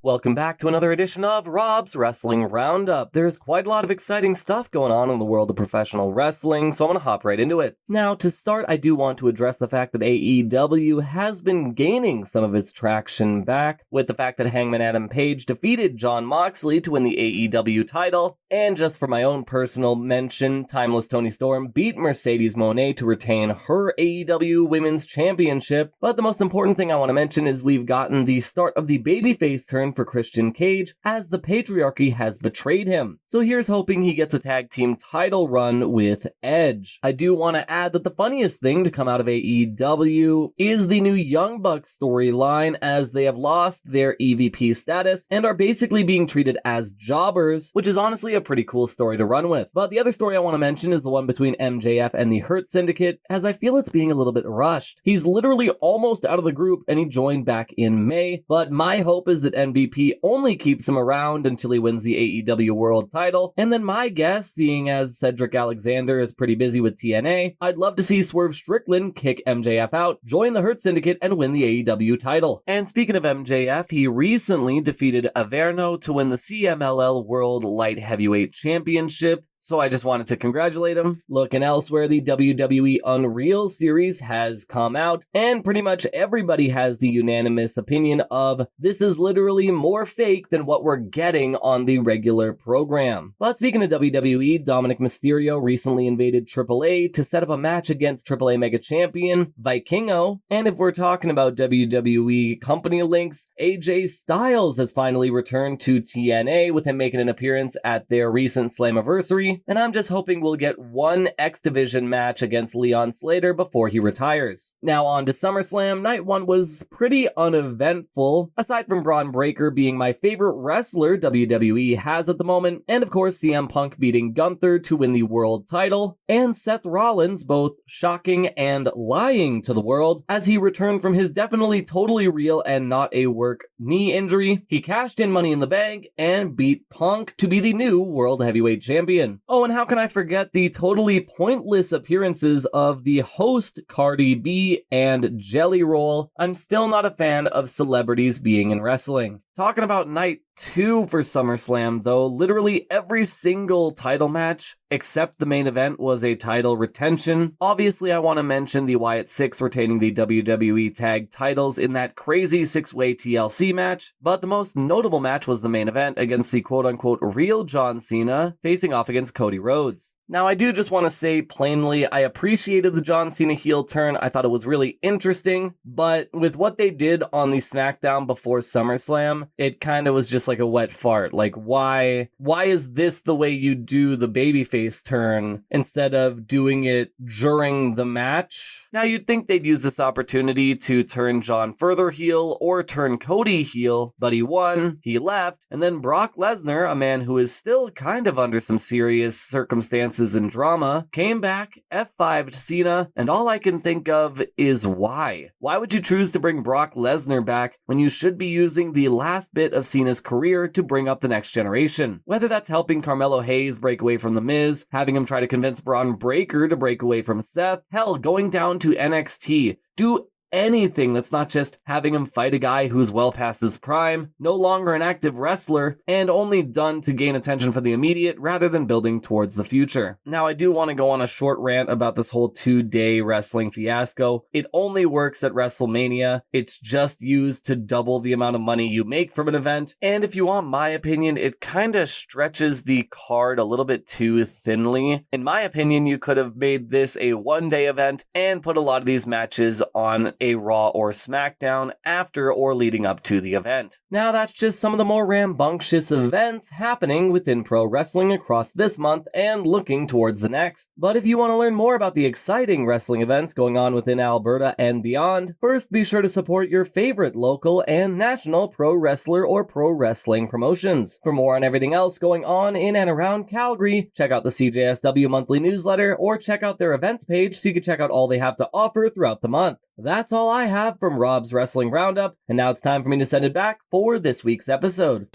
Welcome back to another edition of Rob's Wrestling Roundup. There's quite a lot of exciting stuff going on in the world of professional wrestling, so I'm going to hop right into it. Now, to start, I do want to address the fact that AEW has been gaining some of its traction back, with the fact that Hangman Adam Page defeated Jon Moxley to win the AEW title, and just for my own personal mention, Timeless Toni Storm beat Mercedes Moné to retain her AEW Women's Championship. But the most important thing I want to mention is we've gotten the start of the babyface turn for Christian Cage, as the patriarchy has betrayed him. So here's hoping he gets a tag team title run with Edge. I do want to add that the funniest thing to come out of AEW is the new Young Bucks storyline, as they have lost their EVP status and are basically being treated as jobbers, which is honestly a pretty cool story to run with. But the other story I want to mention is the one between MJF and the Hurt Syndicate, as I feel it's being a little bit rushed. He's literally almost out of the group and he joined back in May, but my hope is that MVP only keeps him around until he wins the AEW World title. And then my guess, seeing as Cedric Alexander is pretty busy with TNA, I'd love to see Swerve Strickland kick MJF out, join the Hurt Syndicate, and win the AEW title. And speaking of MJF, he recently defeated Averno to win the CMLL World Light Heavyweight Championship. So I just wanted to congratulate him. Looking elsewhere, the WWE Unreal series has come out, and pretty much everybody has the unanimous opinion of this is literally more fake than what we're getting on the regular program. But speaking of WWE, Dominique Mysterio recently invaded AAA to set up a match against AAA Mega Champion Vikingo. And if we're talking about WWE company links, AJ Styles has finally returned to TNA, with him making an appearance at their recent Slammiversary. And I'm just hoping we'll get one X Division match against Leon Slater before he retires. Now on to SummerSlam. Night 1 was pretty uneventful, aside from Braun Breaker being my favorite wrestler WWE has at the moment, and of course CM Punk beating Gunther to win the world title, and Seth Rollins both shocking and lying to the world as he returned from his definitely totally real and not a work knee injury. He cashed in Money in the Bank and beat Punk to be the new World Heavyweight Champion. Oh, and how can I forget the totally pointless appearances of the host Cardi B and Jelly Roll. I'm still not a fan of celebrities being in wrestling. Talking about night 2 for SummerSlam, though, literally every single title match except the main event was a title retention. Obviously, I want to mention the Wyatt Six retaining the WWE Tag titles in that crazy 6-way TLC match, but the most notable match was the main event against the quote-unquote real John Cena facing off against Cody Rhodes. Now, I do just want to say plainly, I appreciated the John Cena heel turn. I thought it was really interesting, but with what they did on the SmackDown before SummerSlam, it kind of was just like a wet fart. Like, why is this the way you do the babyface turn instead of doing it during the match? Now, you'd think they'd use this opportunity to turn John further heel or turn Cody heel, but he won, he left, and then Brock Lesnar, a man who is still kind of under some serious circumstances and drama, came back, F5'd Cena, and all I can think of is why. Why would you choose to bring Brock Lesnar back when you should be using the last bit of Cena's career to bring up the next generation? Whether that's helping Carmelo Hayes break away from The Miz, having him try to convince Braun Breaker to break away from Seth, hell, going down to NXT, do anything that's not just having him fight a guy who's well past his prime, no longer an active wrestler, and only done to gain attention for the immediate rather than building towards the future. Now, I do want to go on a short rant about this whole 2-day wrestling fiasco. It only works at WrestleMania. It's just used to double the amount of money you make from an event, and if you want my opinion, it kind of stretches the card a little bit too thinly. In my opinion, you could have made this a 1-day event and put a lot of these matches on a Raw or SmackDown after or leading up to the event. Now, that's just some of the more rambunctious events happening within pro wrestling across this month and looking towards the next. But if you want to learn more about the exciting wrestling events going on within Alberta and beyond, first be sure to support your favorite local and national pro wrestler or pro wrestling promotions. For more on everything else going on in and around Calgary, check out the CJSW monthly newsletter or check out their events page so you can check out all they have to offer throughout the month. That's all I have from Rob's Wrestling Roundup, and now it's time for me to send it back for this week's episode.